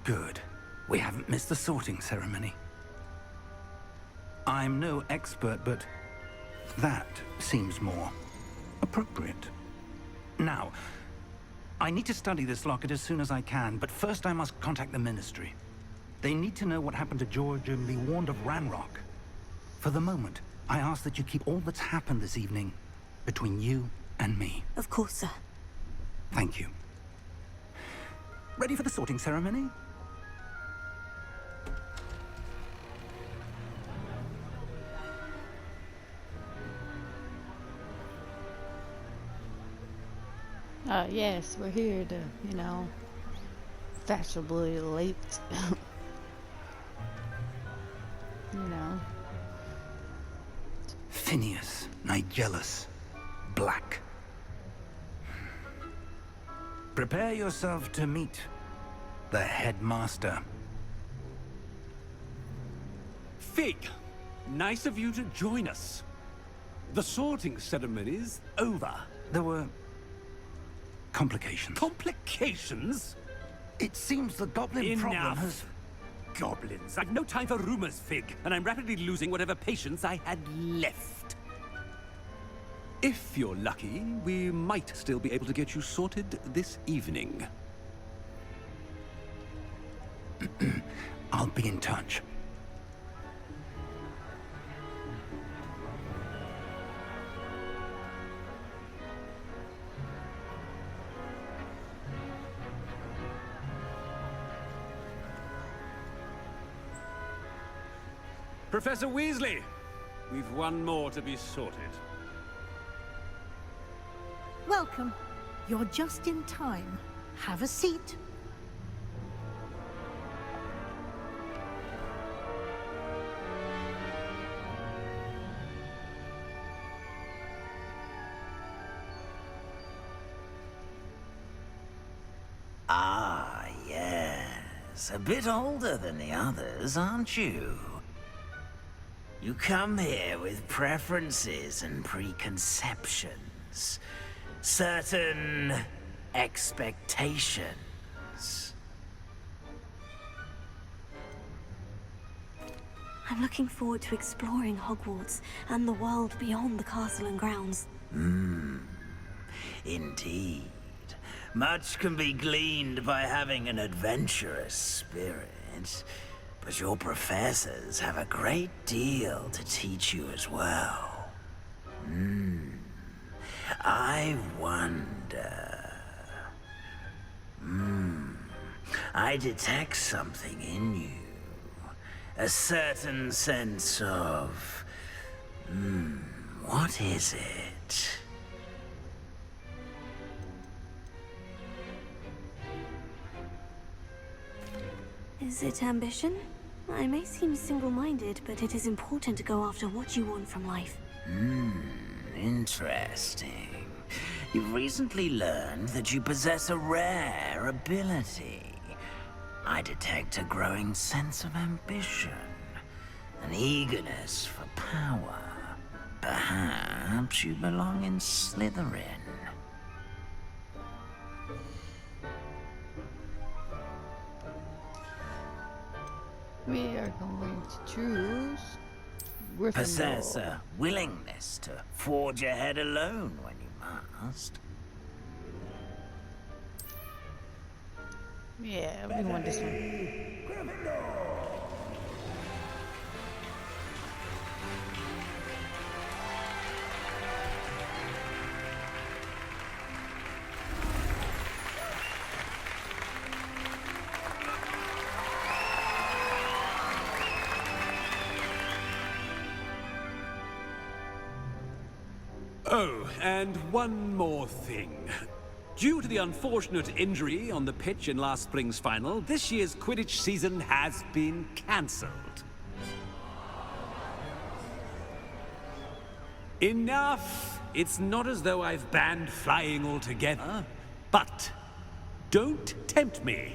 Good. We haven't missed the sorting ceremony. I'm no expert, but that seems more appropriate. Now, I need to study this locket as soon as I can, but first I must contact the Ministry. They need to know what happened to George and be warned of Ranrock. For the moment, I ask that you keep all that's happened this evening between you and me. Of course, sir. Thank you. Ready for the sorting ceremony? Yes, we're here to, fashionably late. Phineas, Nigellus, Black. Prepare yourself to meet the headmaster. Fig, nice of you to join us. The sorting ceremony's over. There were complications. Complications? It seems the goblin problem has... Goblins. I've no time for rumors, Fig, and I'm rapidly losing whatever patience I had left. If you're lucky, we might still be able to get you sorted this evening. I'll be in touch. Professor Weasley, we've one more to be sorted. Welcome. You're just in time. Have a seat. Ah, yes. A bit older than the others, aren't you? You come here with preferences and preconceptions. Certain expectations. I'm looking forward to exploring Hogwarts and the world beyond the castle and grounds. Indeed. Much can be gleaned by having an adventurous spirit. But your professors have a great deal to teach you as well. I wonder... I detect something in you. A certain sense of... what is it? Is it ambition? I may seem single-minded, but it is important to go after what you want from life. Interesting. You've recently learned that you possess a rare ability. I detect a growing sense of ambition, an eagerness for power. Perhaps you belong in Slytherin. We are going to choose Gryffindor. Possess a willingness to forge ahead alone when you must. Yeah, we want this one. Oh, and one more thing. Due to the unfortunate injury on the pitch in last spring's final, this year's Quidditch season has been cancelled. Enough! It's not as though I've banned flying altogether, but don't tempt me.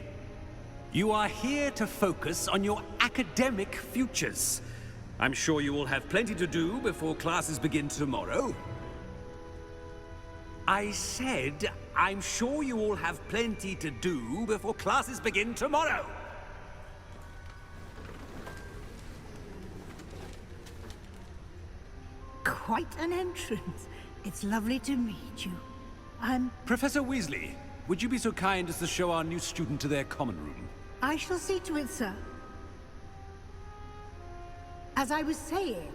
You are here to focus on your academic futures. I'm sure you will have plenty to do before classes begin tomorrow. I said, I'm sure you all have plenty to do before classes begin tomorrow. quite an entrance. It's lovely to meet you. Professor Weasley, would you be so kind as to show our new student to their common room? I shall see to it, sir. As I was saying,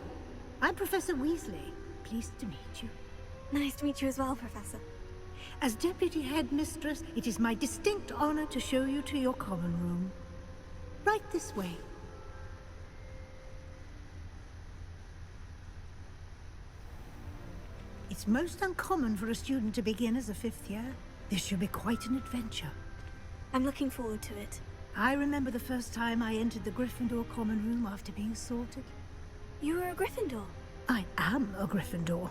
I'm Professor Weasley. Pleased to meet you. Nice to meet you as well, Professor. As Deputy Headmistress, it is my distinct honor to show you to your common room. Right this way. It's most uncommon for a student to begin as a 5th year. This should be quite an adventure. I'm looking forward to it. I remember the first time I entered the Gryffindor common room after being sorted. You were a Gryffindor? I am a Gryffindor.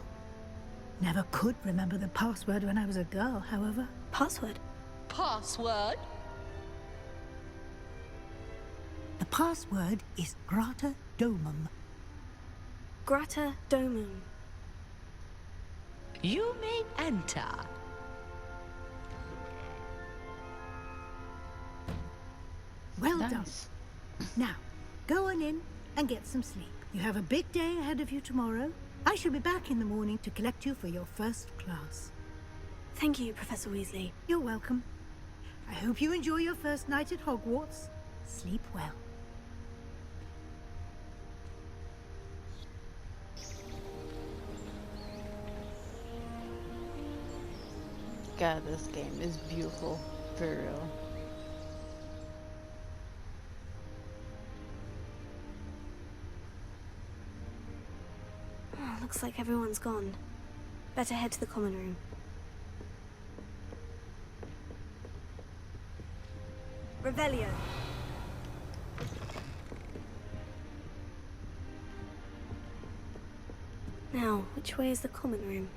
Never could remember the password when I was a girl, however. Password? Password? The password is Grata Domum. Grata Domum. You may enter. Well Nice. done. Now, go on in and get some sleep. You have a big day ahead of you tomorrow. I shall be back in the morning to collect you for your first class. Thank you, Professor Weasley. You're welcome. I hope you enjoy your first night at Hogwarts. Sleep well. God, this game is beautiful. For real. Oh, looks like everyone's gone. Better head to the common room. Revelio. Now, which way is the common room?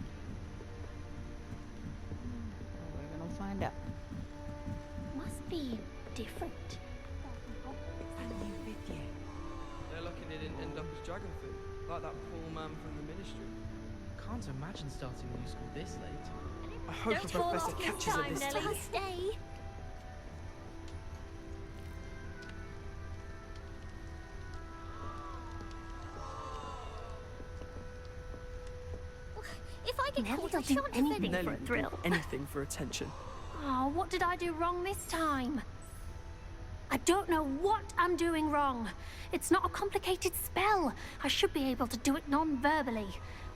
We're gonna find out. Must be different. They're lucky they didn't end up as dragon food, like that poor man from the ministry. Can't imagine starting a new school this late. I hope the professor catches her this time. Stay. If I get caught, I shan't defend it for a Nelly will thrill. do anything for attention. Oh, what did I do wrong this time? I don't know what I'm doing wrong. It's not a complicated spell. I should be able to do it non-verbally.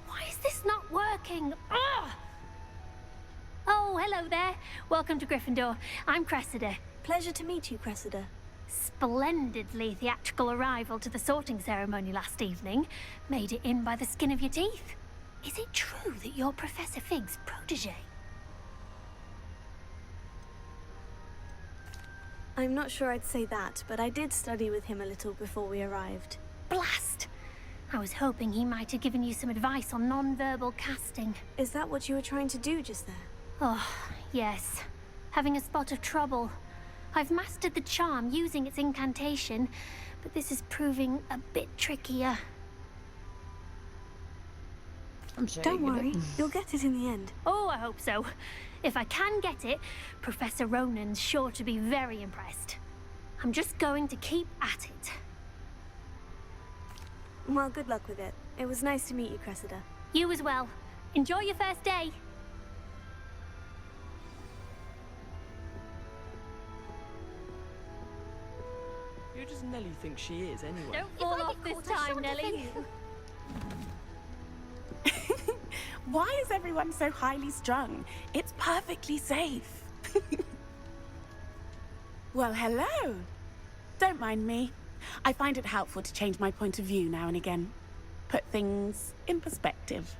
Why is this not working? Ugh! Oh, hello there. Welcome to Gryffindor. I'm Cressida. Pleasure to meet you, Cressida. Splendidly theatrical arrival to the sorting ceremony last evening. Made it in by the skin of your teeth. Is it true that you're Professor Fig's protege? I'm not sure I'd say that, but I did study with him a little before we arrived. Blast! I was hoping he might have given you some advice on non-verbal casting. Is that what you were trying to do just there? Oh, yes. Having a spot of trouble. I've mastered the charm using its incantation, but this is proving a bit trickier. I'm sure Don't you get worry, it. you'll get it in the end. Oh, I hope so. If I can get it, Professor Ronan's sure to be very impressed. I'm just going to keep at it. Well, good luck with it. It was nice to meet you, Cressida. You as well. Enjoy your first day. Who does Nelly think she is, anyway? Don't fall off this time, Nelly. Why is everyone so highly strung? It's perfectly safe. Well, hello. Don't mind me. I find it helpful to change my point of view now and again. Put things in perspective.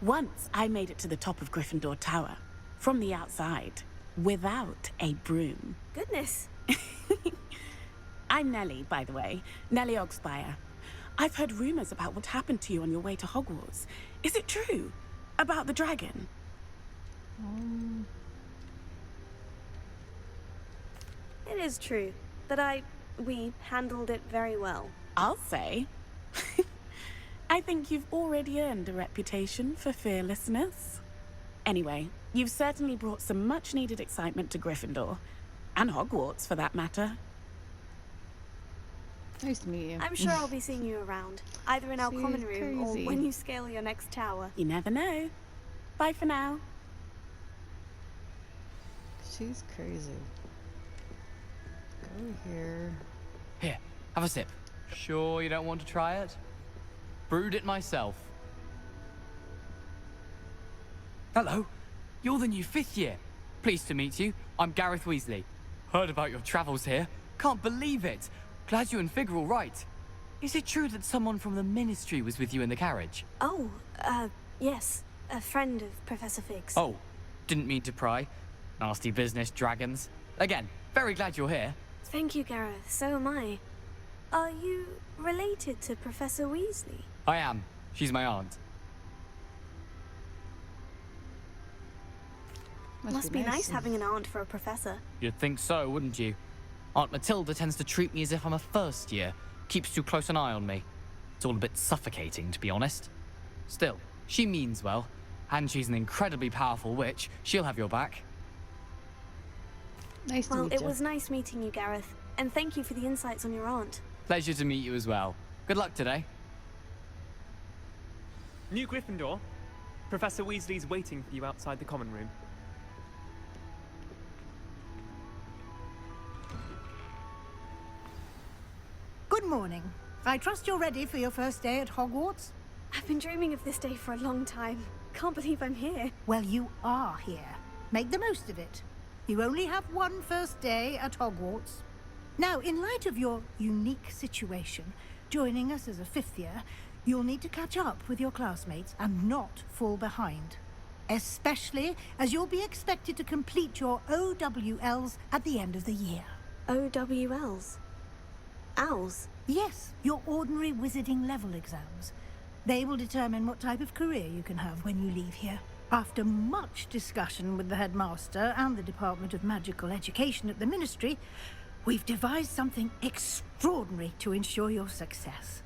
Once I made it to the top of Gryffindor Tower, from the outside, without a broom. Goodness. I'm Nellie, by the way. Nellie Ogspire. I've heard rumors about what happened to you on your way to Hogwarts. Is it true? About the dragon? It is true that we handled it very well. I'll say. I think you've already earned a reputation for fearlessness. Anyway, you've certainly brought some much-needed excitement to Gryffindor. And Hogwarts, for that matter. Nice to meet you. I'm sure I'll be seeing you around, either in our She is common room or crazy. when you scale your next tower. You never know. Bye for now. She's crazy. Go here. Here, have a sip. Sure you don't want to try it? Brewed it myself. Hello, you're the new 5th year. Pleased to meet you. I'm Gareth Weasley. Heard about your travels here. Can't believe it. Glad you and Fig are all right. Is it true that someone from the Ministry was with you in the carriage? Oh, yes. A friend of Professor Fig's. Oh, didn't mean to pry. Nasty business, dragons. Again, very glad you're here. Thank you, Gareth. So am I. Are you related to Professor Weasley? I am. She's my aunt. Must be nice having an aunt for a professor. You'd think so, wouldn't you? Aunt Matilda tends to treat me as if I'm a first year. Keeps too close an eye on me. It's all a bit suffocating, to be honest. Still, she means well. And she's an incredibly powerful witch. She'll have your back. Nice to Well, meet it you. was nice meeting you, Gareth. And thank you for the insights on your aunt. Pleasure to meet you as well. Good luck today. New Gryffindor. Professor Weasley's waiting for you outside the common room. Good morning. I trust you're ready for your first day at Hogwarts? I've been dreaming of this day for a long time. Can't believe I'm here. Well, you are here. Make the most of it. You only have one first day at Hogwarts. Now, in light of your unique situation, joining us as a 5th year, you'll need to catch up with your classmates and not fall behind. Especially as you'll be expected to complete your OWLs at the end of the year. OWLs? Owls? Yes, your ordinary wizarding level exams. They will determine what type of career you can have when you leave here. After much discussion with the headmaster and the Department of Magical Education at the Ministry, we've devised something extraordinary to ensure your success.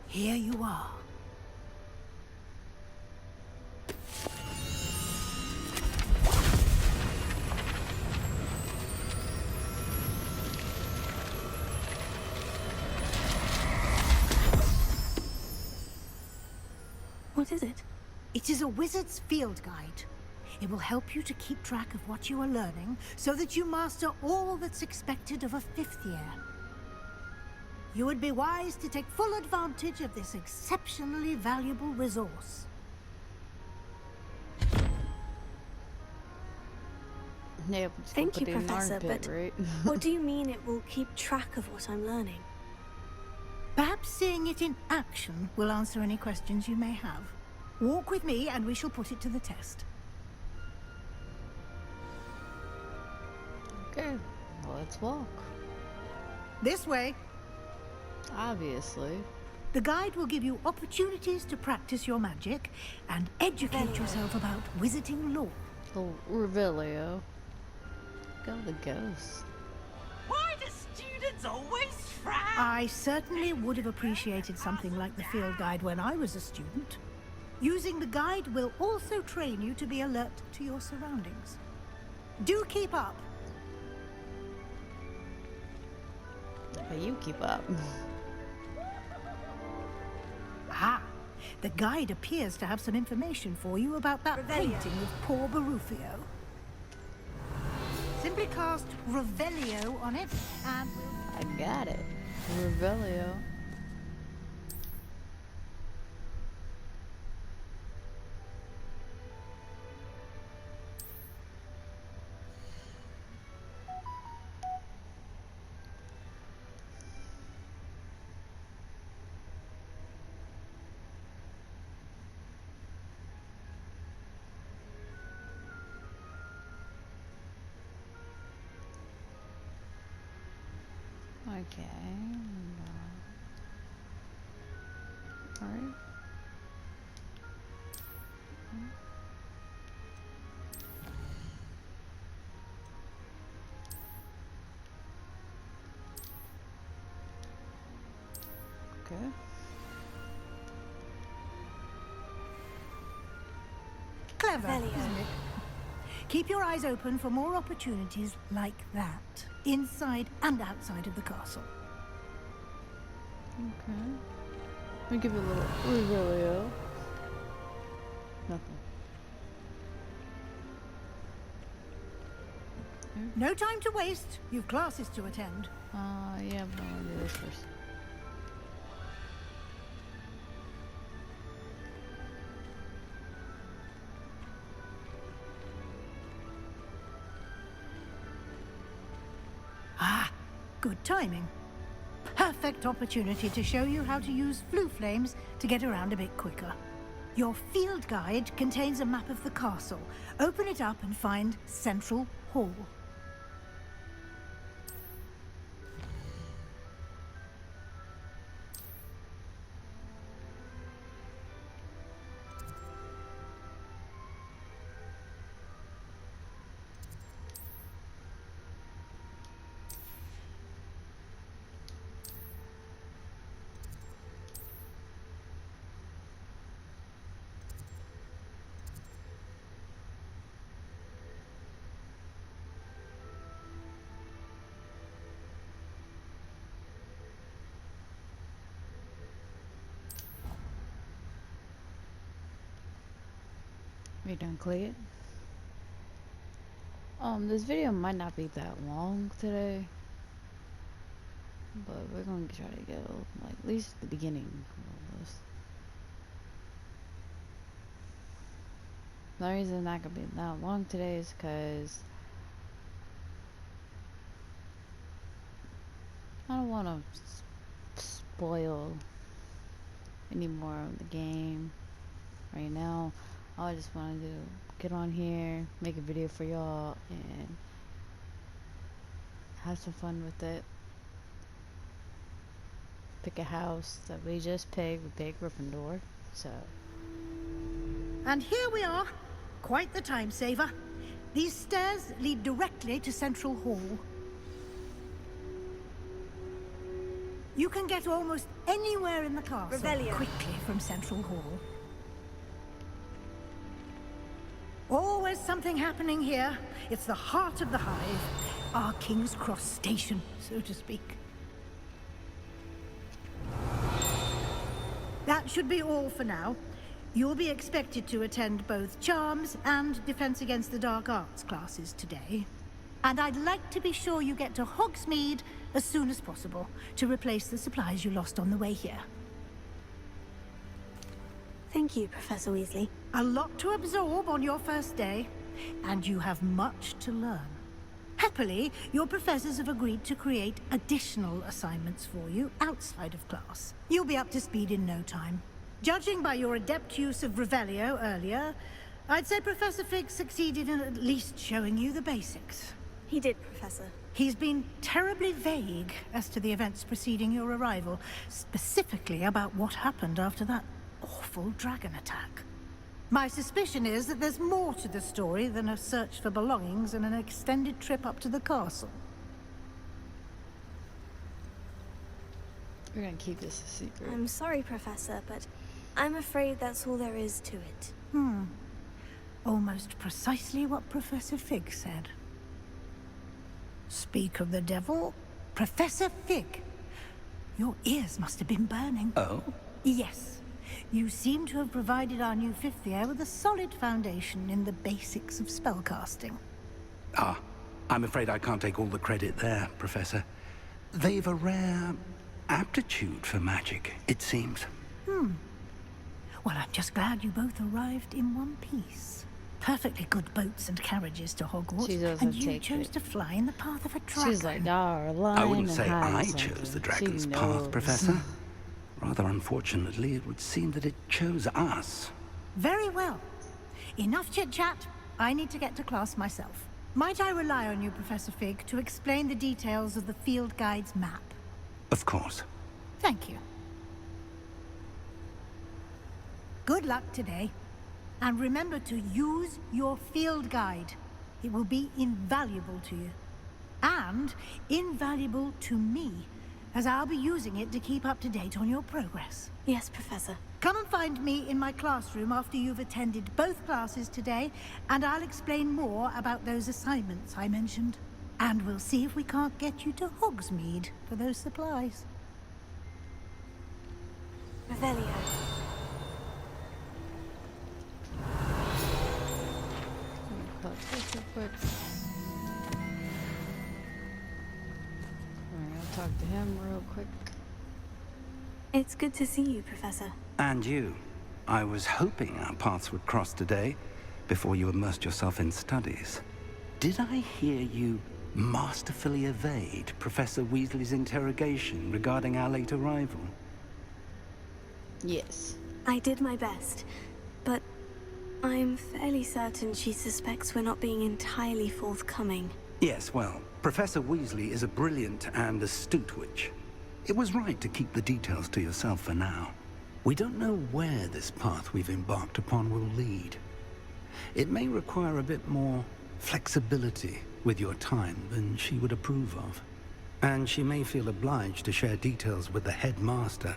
Here you are. What is it? It is a wizard's field guide. It will help you to keep track of what you are learning so that you master all that's expected of a 5th year. You would be wise to take full advantage of this exceptionally valuable resource. Yep, Thank you, put it in an Professor, armpit, but right? what do you mean it will keep track of what I'm learning? Perhaps seeing it in action will answer any questions you may have. Walk with me and we shall put it to the test. Okay, well, let's walk. This way. Obviously. The guide will give you opportunities to practice your magic and educate yourself about wizarding lore. Oh, Revelio. Go the ghost. Why do students always frown? I certainly would have appreciated something like the field guide when I was a student. Using the guide will also train you to be alert to your surroundings. Do keep up. But you keep up. Ah, the guide appears to have some information for you about that painting of poor Barufio. Simply cast Revelio on it, and I got it. Revelio. Okay. Alright. Okay. clever, Revelio. isn't it? Keep your eyes open for more opportunities like that, inside and outside of the castle. Okay. Let me give it a little Revelio. Nothing. No time to waste. You've classes to attend. Yeah, but I want to do this first. Ah, good timing. Perfect opportunity to show you how to use flue flames to get around a bit quicker. Your field guide contains a map of the castle. Open it up and find Central Hall. We done click it. This video might not be that long today, but we're gonna try to get like at least the beginning of this. The reason it's not gonna be that long today is because I don't want to spoil any more of the game right now. I just wanted to get on here, make a video for y'all, and have some fun with it. Pick a house that we just picked. We picked Gryffindor, so. And here we are. Quite the time saver. These stairs lead directly to Central Hall. You can get almost anywhere in the castle quickly from Central Hall. Always something happening here. It's the heart of the hive. Our King's Cross station, so to speak. That should be all for now. You'll be expected to attend both Charms and Defense Against the Dark Arts classes today. And I'd like to be sure you get to Hogsmeade as soon as possible to replace the supplies you lost on the way here. Thank you, Professor Weasley. A lot to absorb on your first day, and you have much to learn. Happily, your professors have agreed to create additional assignments for you outside of class. You'll be up to speed in no time. Judging by your adept use of Revelio earlier, I'd say Professor Fig succeeded in at least showing you the basics. He did, Professor. He's been terribly vague as to the events preceding your arrival, specifically about what happened after that awful dragon attack. My suspicion is that there's more to the story than a search for belongings and an extended trip up to the castle. We're gonna keep this a secret. I'm sorry, Professor, but I'm afraid that's all there is to it. Almost precisely what Professor Fig said. Speak of the devil, Professor Fig. Your ears must have been burning. Oh? Yes. You seem to have provided our new fifth year with a solid foundation in the basics of spellcasting. Ah, I'm afraid I can't take all the credit there, Professor. They've a rare aptitude for magic, it seems. Well, I'm just glad you both arrived in one piece. Perfectly good boats and carriages to Hogwarts, and you chose to fly in the path of a dragon. She's like, "Nah, lying." I wouldn't say I chose the dragon's path, Professor. Rather unfortunately, it would seem that it chose us. Very well. Enough chit-chat. I need to get to class myself. Might I rely on you, Professor Fig, to explain the details of the field guide's map? Of course. Thank you. Good luck today. And remember to use your field guide. It will be invaluable to you. And invaluable to me, as I'll be using it to keep up to date on your progress. Yes, Professor. Come and find me in my classroom after you've attended both classes today, and I'll explain more about those assignments I mentioned. And we'll see if we can't get you to Hogsmeade for those supplies. Revelio. Cut this real quick. Alright, I'll talk to him real quick. It's good to see you, Professor. And you. I was hoping our paths would cross today, before you immersed yourself in studies. Did I hear you masterfully evade Professor Weasley's interrogation regarding our late arrival? Yes. I did my best, but I'm fairly certain she suspects we're not being entirely forthcoming. Yes, well, Professor Weasley is a brilliant and astute witch. It was right to keep the details to yourself for now. We don't know where this path we've embarked upon will lead. It may require a bit more flexibility with your time than she would approve of. And she may feel obliged to share details with the headmaster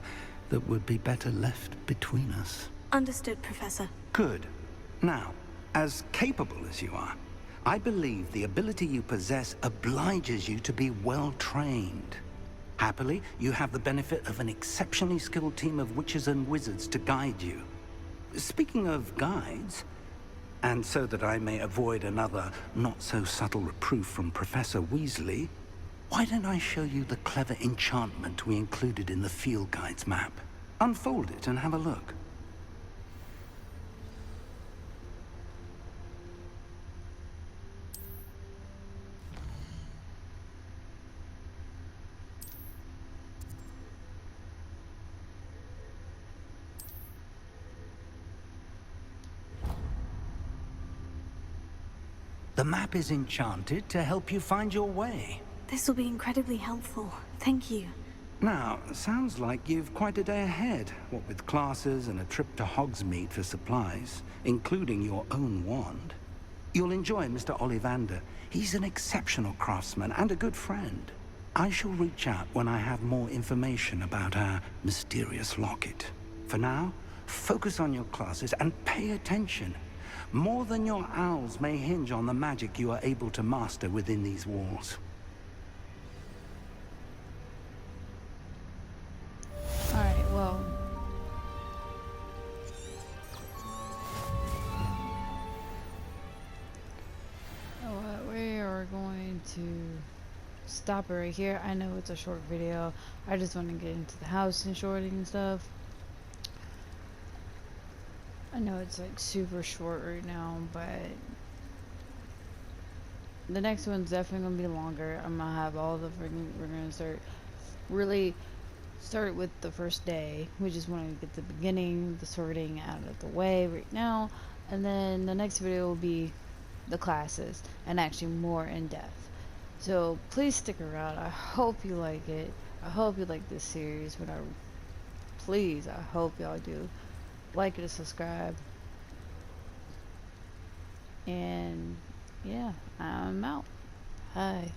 that would be better left between us. Understood, Professor. Good. Now, as capable as you are, I believe the ability you possess obliges you to be well trained. Happily, you have the benefit of an exceptionally skilled team of witches and wizards to guide you. Speaking of guides, and so that I may avoid another not-so-subtle reproof from Professor Weasley, why don't I show you the clever enchantment we included in the field guide's map? Unfold it and have a look. The map is enchanted to help you find your way. This will be incredibly helpful. Thank you. Now, sounds like you've quite a day ahead, what with classes and a trip to Hogsmeade for supplies, including your own wand. You'll enjoy Mr. Ollivander. He's an exceptional craftsman and a good friend. I shall reach out when I have more information about our mysterious locket. For now, focus on your classes and pay attention. More than your owls may hinge on the magic you are able to master within these walls. Alright, well. We are going to stop it right here. I know it's a short video. I just want to get into the house and shorting and stuff. I know it's like super short right now, but the next one's definitely gonna be longer. I'm gonna have all the we're gonna start with the first day. We just want to get the beginning, the sorting out of the way right now, and then the next video will be the classes and actually more in depth. So please stick around. I hope you like it. I hope you like this series. I hope y'all do. Like and subscribe. And yeah, I'm out. Bye.